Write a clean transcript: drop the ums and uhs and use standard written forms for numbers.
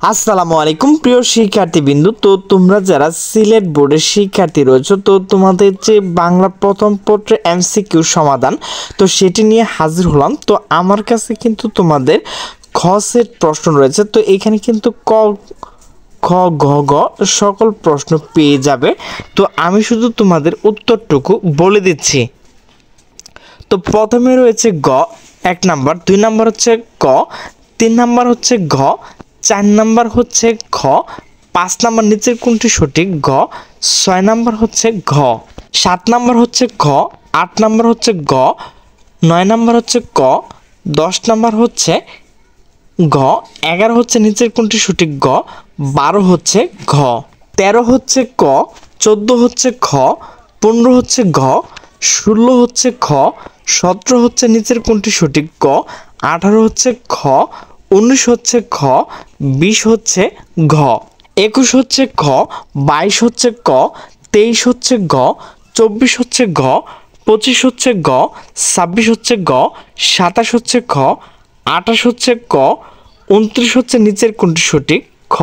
আসসালামু আলাইকুম প্রিয় শিক্ষার্থীবৃন্দু। তো তোমরা যারা সিলেট বোর্ডের শিক্ষার্থী রয়েছে, তো তোমাদের যে বাংলা প্রথম পত্রের এমসিকিউ সমাধান, তো সেটি নিয়ে হাজির হলাম। তো আমার কাছে কিন্তু তোমাদের খ সেট প্রশ্ন রয়েছে। তো এখানে কিন্তু ক খ গ গ সকল প্রশ্ন পেয়ে যাবে। তো আমি শুধু তোমাদের উত্তরটুকু বলে দিচ্ছি। তো প্রথমে রয়েছে গ 1 নাম্বার, 2 নাম্বার হচ্ছে ক, 3 নাম্বার হচ্ছে ঘ, 4 নাম্বার হচ্ছে খ, 5 নাম্বার নিচের কোনটি সঠিক গ, 6 নাম্বার হচ্ছে ঘ, 7 নাম্বার হচ্ছে খ, 8 নাম্বার হচ্ছে গ, 9 নাম্বার হচ্ছে ক, 10 নাম্বার হচ্ছে ঘ, 11 হচ্ছে নিচের কোনটি সঠিক গ, 12 হচ্ছে ঘ, 13 হচ্ছে ক, 14 হচ্ছে খ, 15 হচ্ছে ঘ, 16 হচ্ছে খ, 17 হচ্ছে নিচের কোনটি সঠিক ক, 18 হচ্ছে খ, 19 হচ্ছে খ, 20 হচ্ছে ঘ, 21 হচ্ছে খ, 22 হচ্ছে ক, 23 হচ্ছে ঘ, 24 হচ্ছে ঘ, 25 হচ্ছে গ, 26 হচ্ছে গ, 27 হচ্ছে খ, 28 হচ্ছে ক, 29 হচ্ছে নিচের কোনটি সঠিক খ।